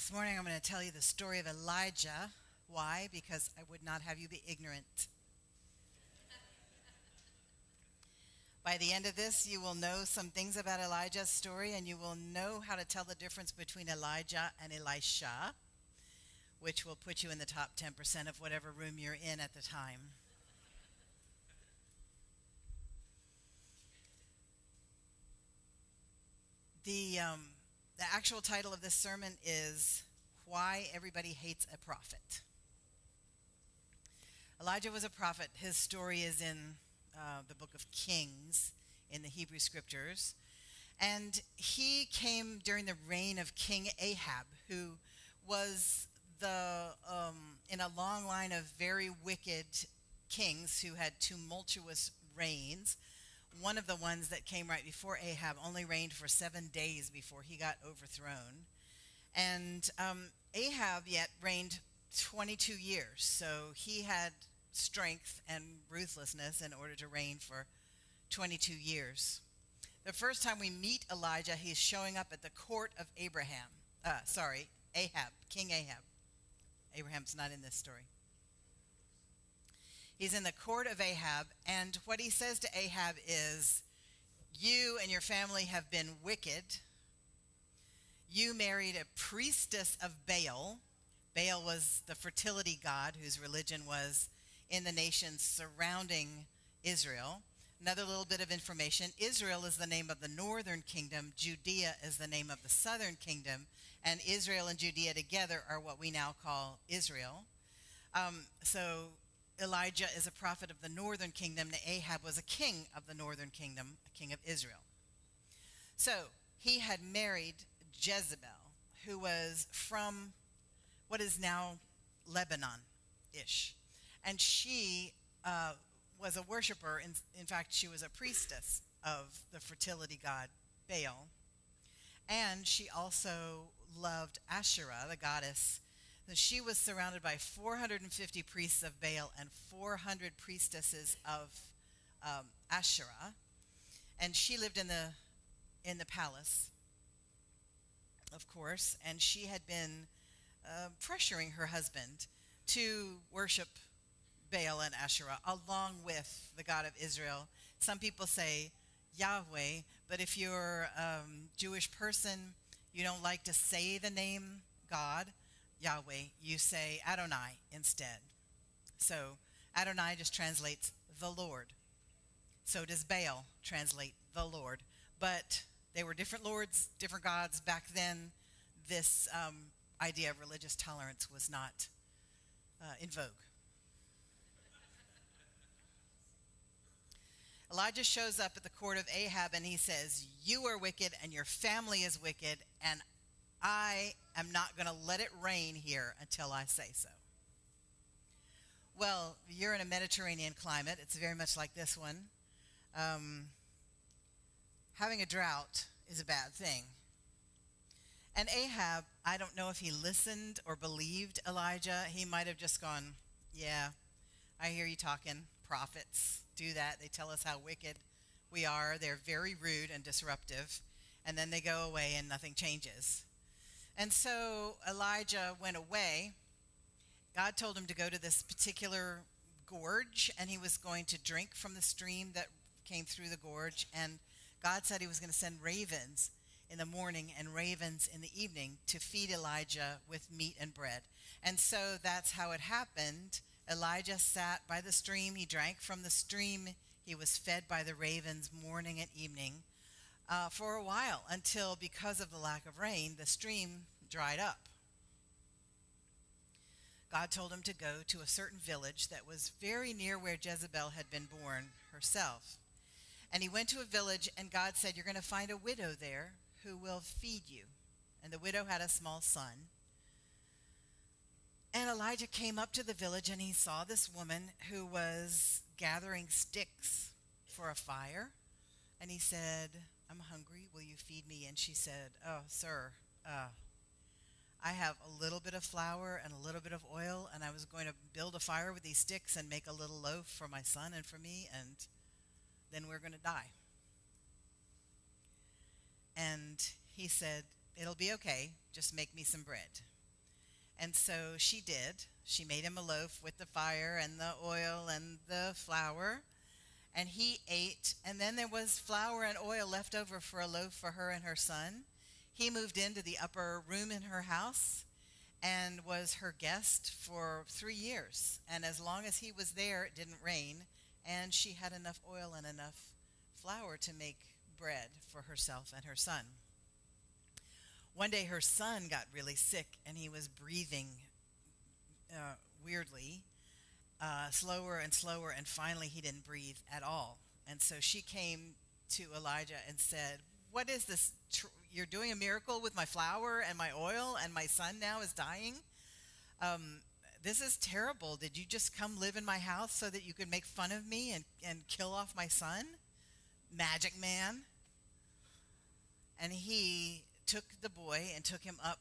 This morning I'm going to tell you the story of Elijah. Why? Because I would not have you be ignorant. By the end of this, you will know some things about Elijah's story, and you will know how to tell the difference between Elijah and Elisha, which will put you in the top 10% of whatever room you're in at the time. The actual title of this sermon is Why Everybody Hates a Prophet. Elijah was a prophet. His story is in the book of Kings in the Hebrew Scriptures. And he came during the reign of King Ahab, who was in a long line of very wicked kings who had tumultuous reigns. One of the ones that came right before Ahab only reigned for 7 days before he got overthrown. And Ahab yet reigned 22 years, so he had strength and ruthlessness in order to reign for 22 years. The first time we meet Elijah, he's showing up at the court of Ahab, King Ahab. Abraham's not in this story. He's in the court of Ahab, and what he says to Ahab is, you and your family have been wicked. You married a priestess of Baal. Baal was the fertility god whose religion was in the nations surrounding Israel. Another little bit of information, Israel is the name of the northern kingdom, Judea is the name of the southern kingdom, and Israel and Judea together are what we now call Israel. So Elijah is a prophet of the northern kingdom, and Ahab was a king of the northern kingdom, a king of Israel. So he had married Jezebel, who was from what is now Lebanon-ish. And she was a worshiper. In fact, she was a priestess of the fertility god Baal. And she also loved Asherah, the goddess. She was surrounded by 450 priests of Baal and 400 priestesses of Asherah. And she lived in the palace, of course, and she had been pressuring her husband to worship Baal and Asherah along with the God of Israel. Some people say Yahweh, but if you're a Jewish person, you don't like to say the name God, Yahweh, you say Adonai instead. So Adonai just translates the Lord. So does Baal translate the Lord. But they were different lords, different gods. Back then, this idea of religious tolerance was not in vogue. Elijah shows up at the court of Ahab and he says, you are wicked and your family is wicked, and I am not going to let it rain here until I say so. Well, you're in a Mediterranean climate. It's very much like this one. Having a drought is a bad thing. And Ahab, I don't know if he listened or believed Elijah. He might have just gone, yeah, I hear you talking. Prophets do that. They tell us how wicked we are. They're very rude and disruptive. And then they go away and nothing changes. And so Elijah went away. God told him to go to this particular gorge, and he was going to drink from the stream that came through the gorge. And God said he was going to send ravens in the morning and ravens in the evening to feed Elijah with meat and bread. And so that's how it happened. Elijah sat by the stream. He drank from the stream. He was fed by the ravens morning and evening for a while, until, because of the lack of rain, the stream dried up. God told him to go to a certain village that was very near where Jezebel had been born herself. And he went to a village, and God said, you're going to find a widow there who will feed you. And the widow had a small son. And Elijah came up to the village, and he saw this woman who was gathering sticks for a fire. And he said, I'm hungry, will you feed me? And she said, oh, sir, I have a little bit of flour and a little bit of oil, and I was going to build a fire with these sticks and make a little loaf for my son and for me, and then we're going to die. And he said, it'll be okay. Just make me some bread. And so she did. She made him a loaf with the fire and the oil and the flour. And he ate. And then there was flour and oil left over for a loaf for her and her son. He moved into the upper room in her house and was her guest for 3 years. And as long as he was there, it didn't rain. And she had enough oil and enough flour to make bread for herself and her son. One day her son got really sick and he was breathing weirdly, slower and slower, and finally he didn't breathe at all. And so she came to Elijah and said, "What is this? You're doing a miracle with my flour and my oil, and my son now is dying? This is terrible. Did you just come live in my house so that you could make fun of me and kill off my son? Magic man." And he took the boy and took him up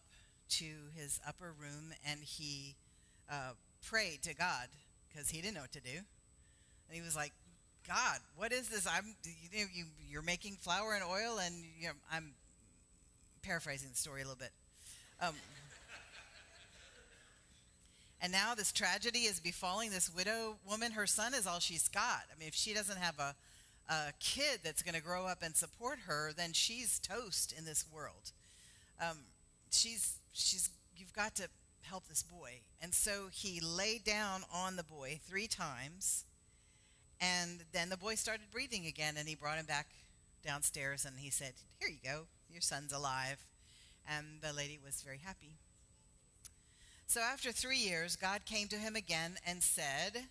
to his upper room, and he prayed to God because he didn't know what to do. And he was like, "God, what is this? You're making flour and oil," and I'm paraphrasing the story a little bit. And now this tragedy is befalling this widow woman. Her son is all she's got. I mean, if she doesn't have a kid that's going to grow up and support her, then she's toast in this world. You've got to help this boy. And so he laid down on the boy 3 times, and then the boy started breathing again, and he brought him back downstairs, and he said, "Here you go, your son's alive." And the lady was very happy. So after 3 years, God came to him again and said,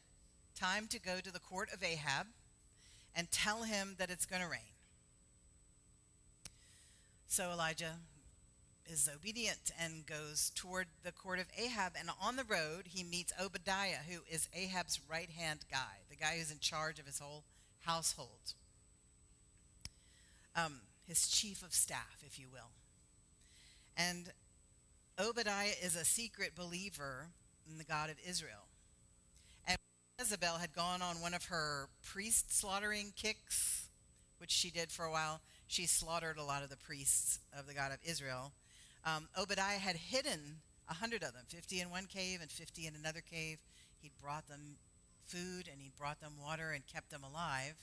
"Time to go to the court of Ahab and tell him that it's going to rain." So Elijah is obedient and goes toward the court of Ahab, and on the road he meets Obadiah, who is Ahab's right-hand guy, the guy who's in charge of his whole household, his chief of staff, if you will. And Obadiah is a secret believer in the God of Israel. And Jezebel had gone on one of her priest slaughtering kicks, which she did for a while. She slaughtered a lot of the priests of the God of Israel. Obadiah had hidden 100 of them, 50 in one cave and 50 in another cave. He'd brought them food and he'd brought them water and kept them alive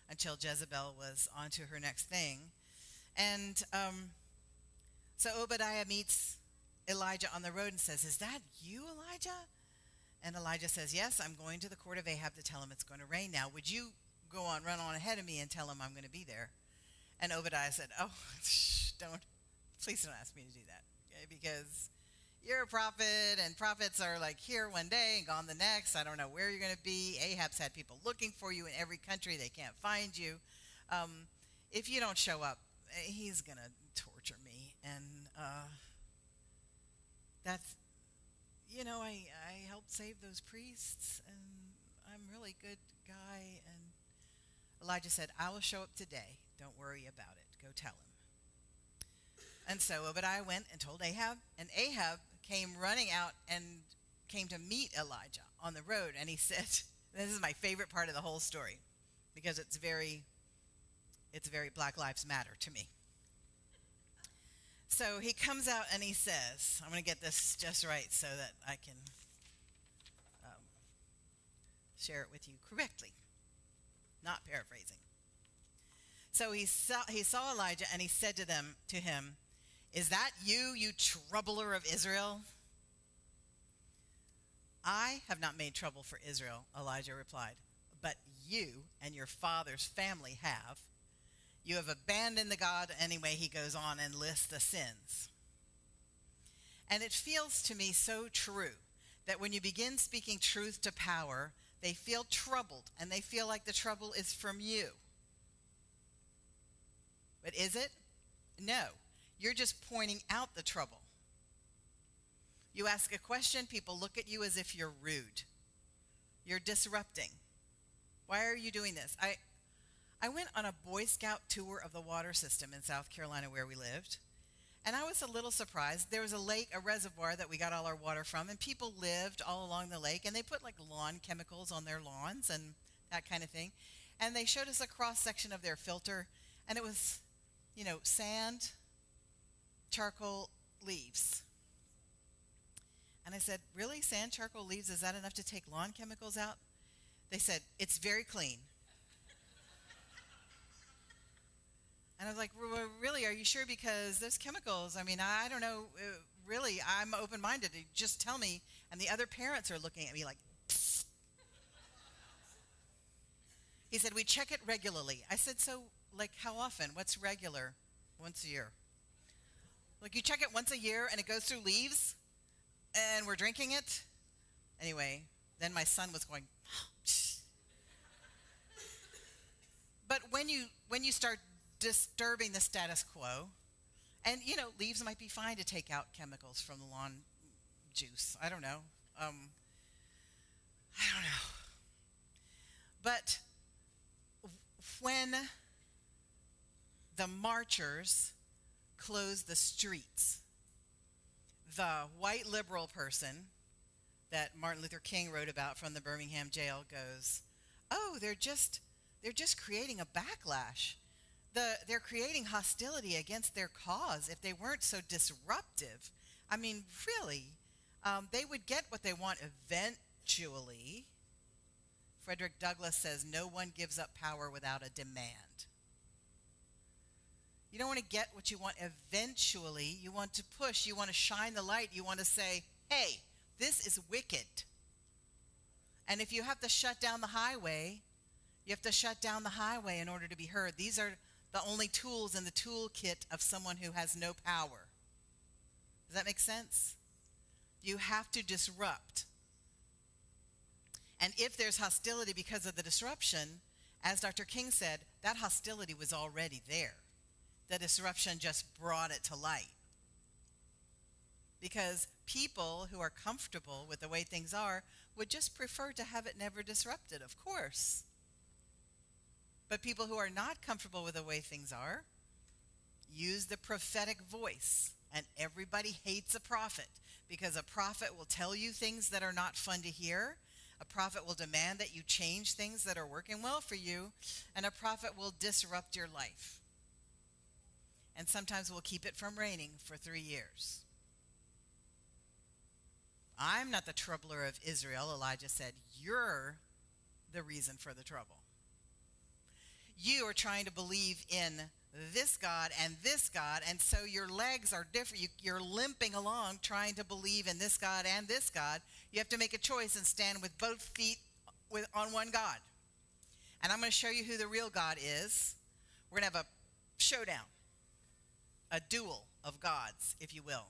until Jezebel was on to her next thing. And so Obadiah meets Elijah on the road and says, "Is that you, Elijah?" And Elijah says, "Yes, I'm going to the court of Ahab to tell him it's going to rain now. Would you run on ahead of me and tell him I'm going to be there?" And Obadiah said, "Oh, please don't ask me to do that, okay? Because you're a prophet, and prophets are like here one day and gone the next. I don't know where you're going to be. Ahab's had people looking for you in every country. They can't find you. If you don't show up, he's going to torture me." And that's, I helped save those priests, and I'm a really good guy. And Elijah said, "I will show up today. Don't worry about it. Go tell him." And so Obadiah went and told Ahab, and Ahab came running out and came to meet Elijah on the road. And he said, this is my favorite part of the whole story, because it's very Black Lives Matter to me. So he comes out and he says, I'm going to get this just right so that I can share it with you correctly, not paraphrasing. So he saw Elijah, and he said to him, "Is that you, you troubler of Israel?" "I have not made trouble for Israel," Elijah replied, "but you and your father's family have. You have abandoned the God." Anyway, he goes on and lists the sins. And it feels to me so true that when you begin speaking truth to power, they feel troubled, and they feel like the trouble is from you. But is it? No. You're just pointing out the trouble. You ask a question, people look at you as if you're rude. You're disrupting. Why are you doing this? I went on a Boy Scout tour of the water system in South Carolina where we lived, and I was a little surprised. There was a lake, a reservoir that we got all our water from, and people lived all along the lake, and they put like lawn chemicals on their lawns and that kind of thing. And they showed us a cross-section of their filter, and it was, sand charcoal leaves. And I said, really? Sand, charcoal, leaves, is that enough to take lawn chemicals out? They said, it's very clean. And I was like, really, are you sure? Because those chemicals, I mean, I don't know, really, I'm open-minded. Just tell me. And the other parents are looking at me like, psst. He said, we check it regularly. I said, so, like, how often? What's regular? Once a year. Like, you check it once a year and it goes through leaves and we're drinking it? Anyway, then my son was going, psst. But when you start disturbing the status quo, and, leaves might be fine to take out chemicals from the lawn juice. I don't know. I don't know. But when the marchers closed the streets, the white liberal person that Martin Luther King wrote about from the Birmingham jail goes, oh, they're just creating a backlash. They're creating hostility against their cause. If they weren't so disruptive, I mean, really, they would get what they want eventually. Frederick Douglass says, no one gives up power without a demand. You don't want to get what you want eventually. You want to push. You want to shine the light. You want to say, hey, this is wicked. And if you have to shut down the highway, you have to shut down the highway in order to be heard. These are the only tools in the toolkit of someone who has no power. Does that make sense? You have to disrupt. And if there's hostility because of the disruption, as Dr. King said, that hostility was already there. The disruption just brought it to light. Because people who are comfortable with the way things are would just prefer to have it never disrupted, of course. But people who are not comfortable with the way things are use the prophetic voice. And everybody hates a prophet, because a prophet will tell you things that are not fun to hear. A prophet will demand that you change things that are working well for you. And a prophet will disrupt your life. And sometimes will keep it from raining for 3 years. I'm not the troubler of Israel, Elijah said. You're the reason for the trouble. You are trying to believe in this God, and so your legs are different. You're limping along trying to believe in this God and this God. You have to make a choice and stand with both feet on one God. And I'm going to show you who the real God is. We're going to have a showdown, a duel of gods, if you will.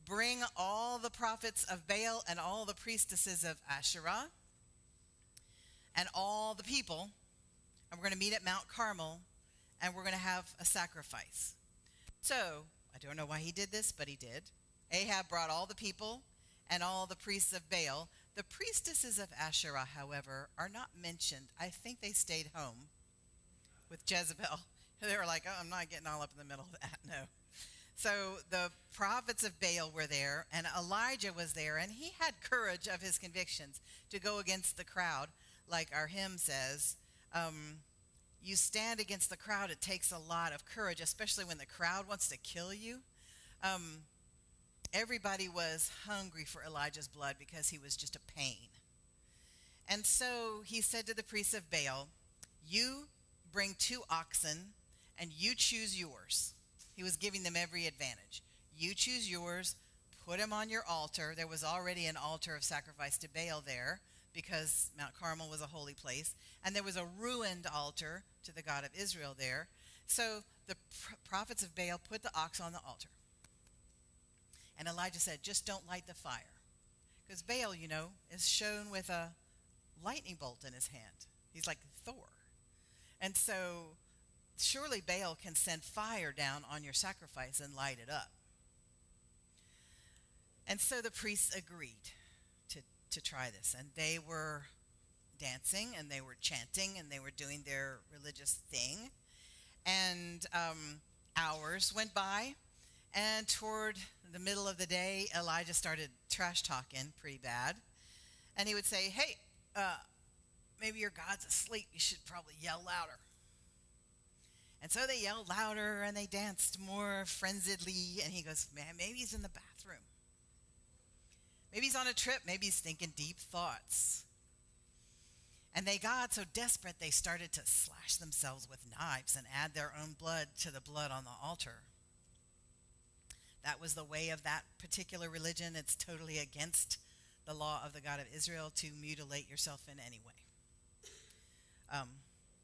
Bring all the prophets of Baal and all the priestesses of Asherah and all the people, and we're going to meet at Mount Carmel, and we're going to have a sacrifice. So, I don't know why he did this, but he did. Ahab brought all the people and all the priests of Baal. The priestesses of Asherah, however, are not mentioned. I think they stayed home with Jezebel. They were like, oh, I'm not getting all up in the middle of that. No. So the prophets of Baal were there, and Elijah was there, and he had courage of his convictions to go against the crowd, like our hymn says. You stand against the crowd, it takes a lot of courage, especially when the crowd wants to kill you. Everybody was hungry for Elijah's blood because he was just a pain. And so he said to the priests of Baal, you bring 2 oxen and you choose yours. He was giving them every advantage. You choose yours, put them on your altar. There was already an altar of sacrifice to Baal there, because Mount Carmel was a holy place. And there was a ruined altar to the God of Israel there. So the prophets of Baal put the ox on the altar. And Elijah said, just don't light the fire. Because Baal, is shown with a lightning bolt in his hand. He's like Thor. And so surely Baal can send fire down on your sacrifice and light it up. And so the priests agreed to try this. And they were dancing, and they were chanting, and they were doing their religious thing. And hours went by, and toward the middle of the day, Elijah started trash talking pretty bad. And he would say, hey, maybe your God's asleep. You should probably yell louder. And so they yelled louder and they danced more frenziedly. And he goes, man, maybe he's in the bathroom. Maybe he's on a trip. Maybe he's thinking deep thoughts. And they got so desperate they started to slash themselves with knives and add their own blood to the blood on the altar. That was the way of that particular religion. It's totally against the law of the God of Israel to mutilate yourself in any way.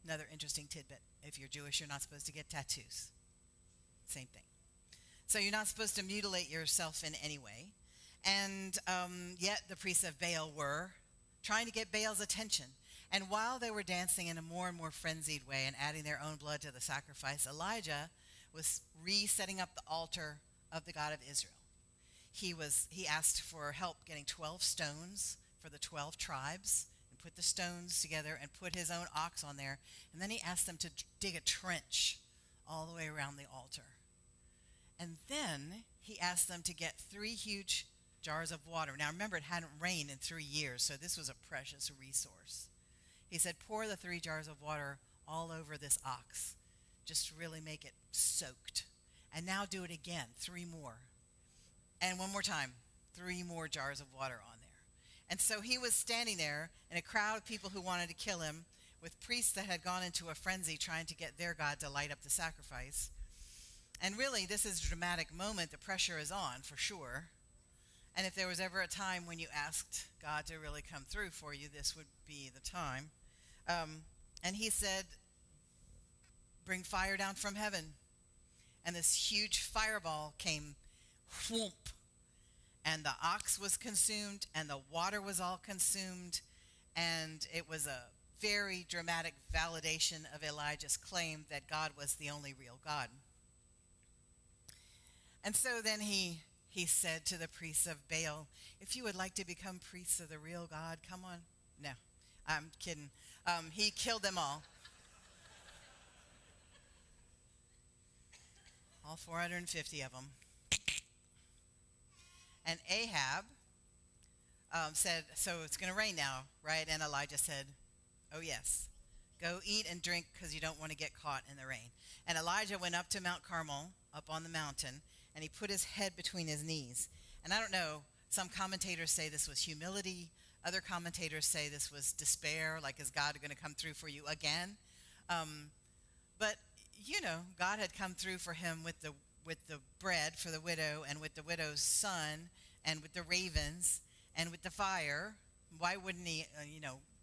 Another interesting tidbit. If you're Jewish, you're not supposed to get tattoos. Same thing. So you're not supposed to mutilate yourself in any way. And yet the priests of Baal were trying to get Baal's attention. And while they were dancing in a more and more frenzied way and adding their own blood to the sacrifice, Elijah was resetting up the altar of the God of Israel. He asked for help getting 12 stones for the 12 tribes, and put the stones together and put his own ox on there. And then he asked them to dig a trench all the way around the altar. And then he asked them to get 3 huge jars of water. Now remember, it hadn't rained in 3 years, so this was a precious resource. He said, pour the 3 jars of water all over this ox. Just really make it soaked. And now do it again, 3 more. And one more time, 3 more jars of water on there. And so he was standing there in a crowd of people who wanted to kill him, with priests that had gone into a frenzy trying to get their God to light up the sacrifice. And really, this is a dramatic moment. The pressure is on, for sure. And if there was ever a time when you asked God to really come through for you, this would be the time. And he said, bring fire down from heaven. And this huge fireball came, whoomp. And the ox was consumed, and the water was all consumed. And it was a very dramatic validation of Elijah's claim that God was the only real God. And so then he said to the priests of Baal, if you would like to become priests of the real God, come on. No, I'm kidding. He killed them all. All 450 of them. And Ahab said, so it's going to rain now, right? And Elijah said, oh, yes. Go eat and drink because you don't want to get caught in the rain. And Elijah went up to Mount Carmel, up on the mountain, and he put his head between his knees. And I don't know, some commentators say this was humility. Other commentators say this was despair, like, is God going to come through for you again? But, you know, God had come through for him with the bread for the widow, and with the widow's son, and with the ravens, and with the fire. Why wouldn't he,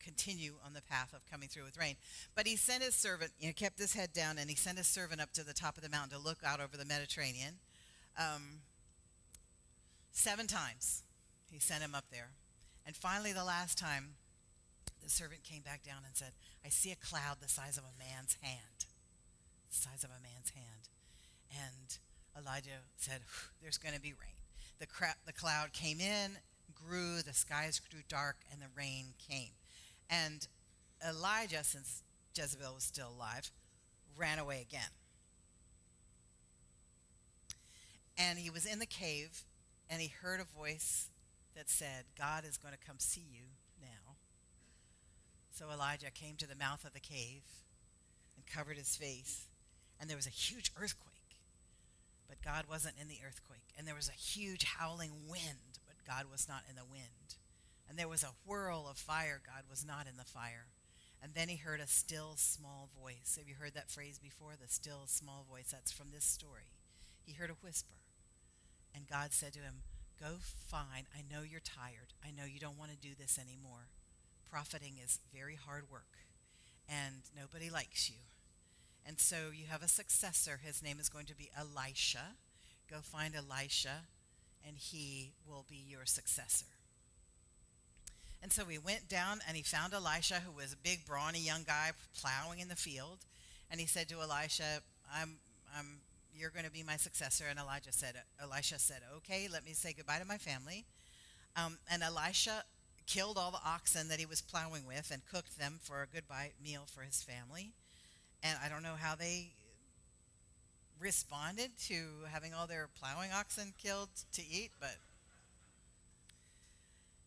continue on the path of coming through with rain? But he sent his servant, kept his head down, and he sent his servant up to the top of the mountain to look out over the Mediterranean. 7 times he sent him up there. And finally, the last time, the servant came back down and said, I see a cloud the size of a man's hand. The size of a man's hand. And Elijah said, there's going to be rain. The cloud came in, grew, the skies grew dark, and the rain came. And Elijah, since Jezebel was still alive, ran away again. And he was in the cave, and he heard a voice that said, God is going to come see you now. So Elijah came to the mouth of the cave and covered his face, and there was a huge earthquake. But God wasn't in the earthquake. And there was a huge howling wind, but God was not in the wind. And there was a whirl of fire. God was not in the fire. And then he heard a still small voice. Have you heard that phrase before? The still small voice. That's from this story. He heard a whisper. And God said to him, go fine. I know you're tired. I know you don't want to do this anymore. Profiting is very hard work. And nobody likes you. And so you have a successor. His name is going to be Elisha. Go find Elisha, and he will be your successor. And so he went down, and he found Elisha, who was a big, brawny young guy plowing in the field. And he said to Elisha, you're going to be my successor. And Elisha said, okay, let me say goodbye to my family. And Elisha killed all the oxen that he was plowing with and cooked them for a goodbye meal for his family. And I don't know how they responded to having all their plowing oxen killed to eat,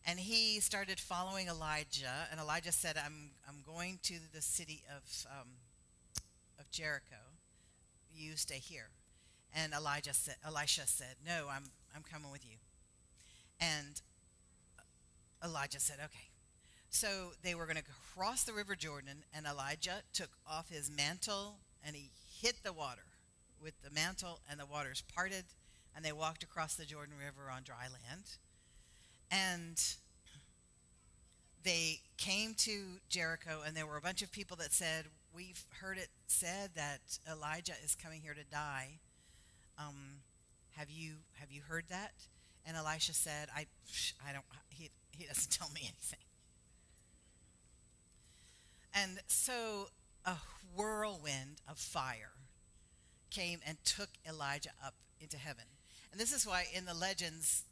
and he started following Elijah. And Elijah said, I'm going to the city of Jericho. you stay here. And Elisha said, no, I'm coming with you. And Elijah said, okay. So they were going to cross the river Jordan, and Elijah took off his mantle, and he hit the water with the mantle, and the waters parted, and they walked across the Jordan River on dry land. And they came to Jericho, and there were a bunch of people that said, we've heard it said that Elijah is coming here to die. Have you heard that? And Elisha said, I don't, he doesn't tell me anything. And so a whirlwind of fire came and took Elijah up into heaven. And this is why in the legends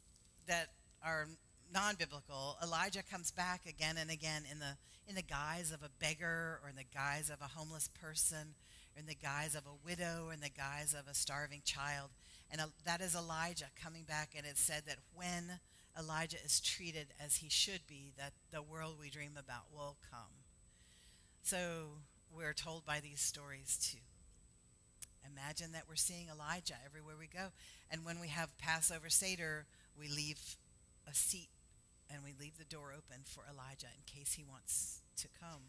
that are non-biblical, Elijah comes back again and again in the guise of a beggar, or in the guise of a homeless person, or in the guise of a widow, or in the guise of a starving child. And that is Elijah coming back, and it said that when Elijah is treated as he should be, that the world we dream about will come. So we're told by these stories to imagine that we're seeing Elijah everywhere we go. And when we have Passover Seder, we leave a seat and we leave the door open for Elijah in case he wants to come.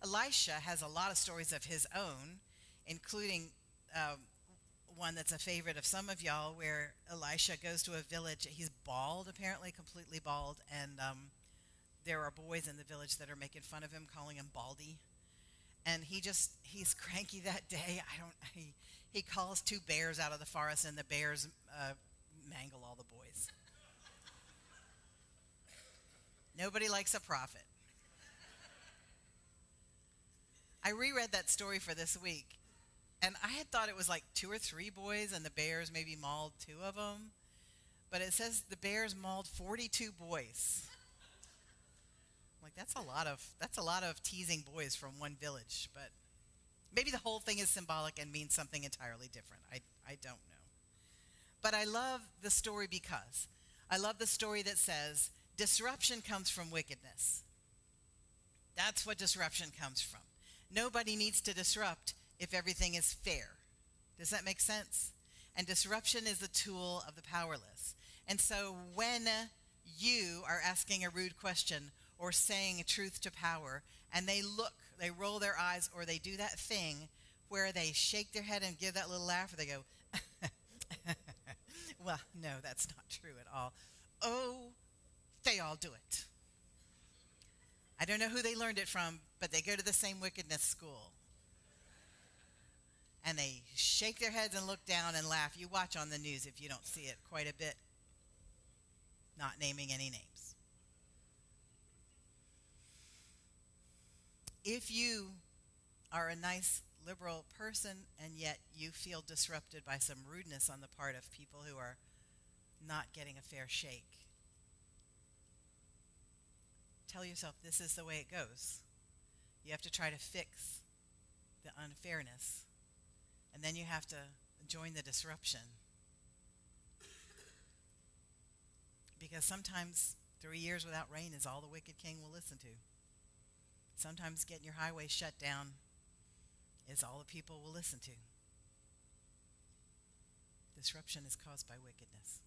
Elisha has a lot of stories of his own, including one that's a favorite of some of y'all, where Elisha goes to a village. He's bald, apparently, completely bald, and there are boys in the village that are making fun of him, calling him Baldy. And he's cranky that day. He calls 2 bears out of the forest, and the bears mangle all the boys. Nobody likes a prophet. I reread that story for this week, and I had thought it was like 2 or 3 boys, and the bears maybe mauled 2 of them. But it says the bears mauled 42 boys. Like, that's a lot of teasing boys from one village. But maybe the whole thing is symbolic and means something entirely different. I don't know. But I love the story because I love the story that says disruption comes from wickedness. That's what disruption comes from. Nobody needs to disrupt if everything is fair. Does that make sense? And disruption is a tool of the powerless. And so when you are asking a rude question or saying a truth to power, and they roll their eyes, or they do that thing where they shake their head and give that little laugh, or they go, well, no, that's not true at all. Oh, they all do it. I don't know who they learned it from, but they go to the same wickedness school. And they shake their heads and look down and laugh. You watch on the news if you don't see it quite a bit. Not naming any names. If you are a nice liberal person and yet you feel disrupted by some rudeness on the part of people who are not getting a fair shake, tell yourself this is the way it goes. You have to try to fix the unfairness, and then you have to join the disruption. Because sometimes 3 years without rain is all the wicked king will listen to. Sometimes getting your highway shut down is all the people will listen to. Disruption is caused by wickedness.